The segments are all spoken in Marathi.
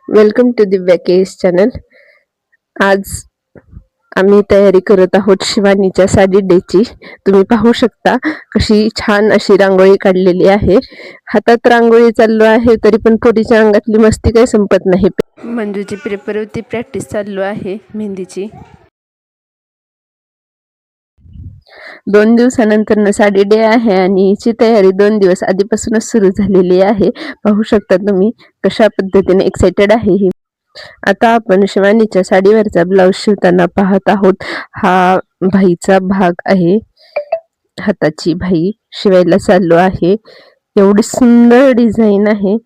वेलकम टू द वॅकेश चॅनल. आज आम्ही तयारी करत आहोत शिवानीच्या साडी डेची. तुम्ही पाहू शकता कशी छान अशी रांगोळी काढलेली आहे. हातात रांगोळी चालू आहे तरी पण पोरीच्या अंगातली मस्ती काही संपत नाही. मंजूची पेपरवरती प्रॅक्टिस चालू आहे मेहंदीची. 2 दिवसानंतर साडी डे आहे आणि हिची तयारी 2 दिवस आधीपासूनच सुरू झालेली आहे. पाहू शकता तुम्ही कशा पद्धतीने एक्साइटेड आहे ही. आता आपण शिवानीच्या साडीवरचा ब्लाऊज शिवताना पाहत आहोत. हा भाईचा भाग आहे. हाताची भाई शिवायला चालू आहे. एवढी सुंदर डिझाईन आहे.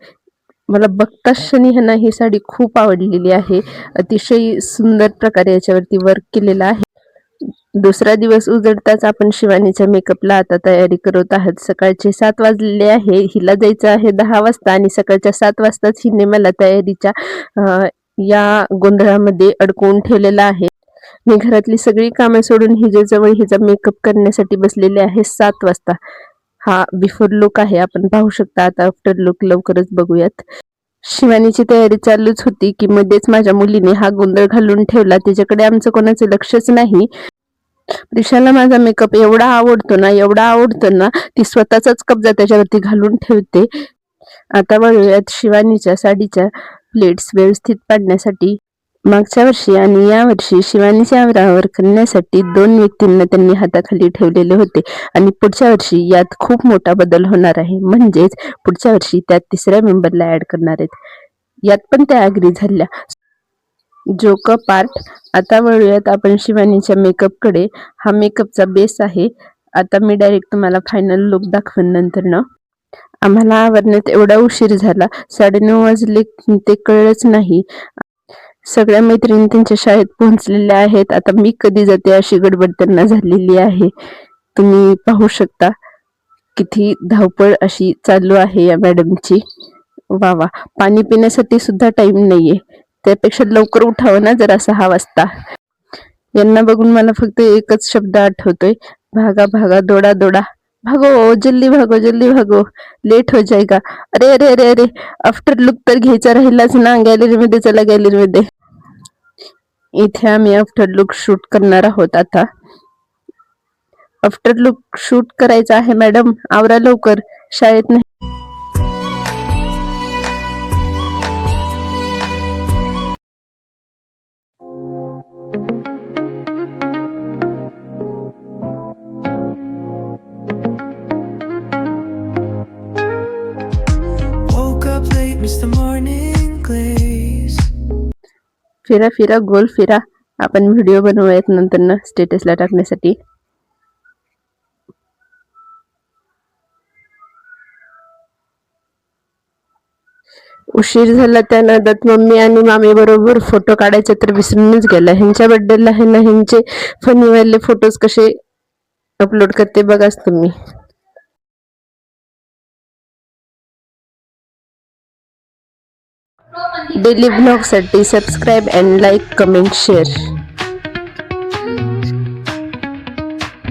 मला बघताच क्षणी ह्यांना ही साडी खूप आवडलेली आहे. अतिशय सुंदर प्रकारे याच्यावरती वर्क केलेलं आहे. दुसरा दिवस उजडताच आपण शिवानीच्या मेकअपला आता तयारी करत आहोत. सकाळचे 7 वाजलेले आहे. हिला जायचं आहे 10 वाजता आणि सकाळच्या 7 वाजताच हिने मला तयारीच्या या गोंधळामध्ये अडकवून ठेवलेला आहे. मी घरातली सगळी कामं सोडून हिच्याजवळ हिचा मेकअप करण्यासाठी बसलेले आहे 7 वाजता. हा बिफोर लुक आहे, आपण पाहू शकता. आता आफ्टर लुक लवकरच बघूयात. शिवानीची तयारी चालूच होती की मध्येच माझ्या मुलीने हा गोंधळ घालून ठेवला. तिच्याकडे आमचं कोणाचं लक्षच नाही. प्रिशाला माझा मेकअप एवढा आवडतो ना, ती स्वतःचाच कब्जा त्याच्यावरती घालून ठेवते. आता वळूयात शिवानीच्या साडीच्या प्लेट्स व्यवस्थित पाडण्यासाठी. मागच्या वर्षी आणि या वर्षी शिवानीच्या आवरावर करण्यासाठी 2 व्यक्तींना त्यांनी हाताखाली ठेवलेले होते आणि पुढच्या वर्षी यात खूप मोठा बदल होणार आहे. म्हणजेच पुढच्या वर्षी त्यात 3ऱ्या मेंबरला ऍड करणार आहेत. यात पण त्या ऍग्री झाल्या. Joke part. आता वळूयात आपण शिवानीच्या मेकअपकडे. हा मेकअपचा बेस आहे. आता मी डायरेक्ट तुम्हाला फायनल लुक दाखवेन नंतर ना. आम्हाला आवरण्यात एवढा उशीर झाला, 9:30 वाजले ते कळलंच नाही. सगळ्या मैत्रिणी त्यांच्या शाळेत पोहोचलेल्या आहेत. आता मी कधी जाते अशी गडबड त्यांना झालेली आहे. तुम्ही पाहू शकता किती धावपळ अशी चालू आहे या मॅडमची. वा वा, पाणी पिण्यासाठी सुद्धा टाइम नाहीये. त्यापेक्षा लवकर उठावं ना जरा 6 वाजता. यांना बघून मला फक्त एकच शब्द आठवतोय, भागा भागा दौडा दौडा. भागो जल्दी भागो जल्दी भागो, लेट हो जाएगा. अरे अरे अरे अरे, आफ्टर लुक तर घ्यायचा राहिलाच ना. गॅलरीमध्ये चला, गॅलरीमध्ये. इथे आम्ही आफ्टर लुक शूट करणार आहोत. आता आफ्टर लुक शूट करायचा आहे. मॅडम आवरा लवकर, शाळेत नाही. फिरा फिरा गोल फिरा. आपण व्हिडिओ बनवूयात नंतर ना स्टेटसला टाकण्यासाठी. उशीर झाला त्या नादात मम्मी आणि मामी बरोबर फोटो काढायचे तर विसरूनच गेला. ह्यांच्या बर्थडेला ह्यांचे फनीवाले फोटोज कसे अपलोड करते बघाच तुम्ही. डेली ब्लॉगसाठी subscribe and like, comment, share.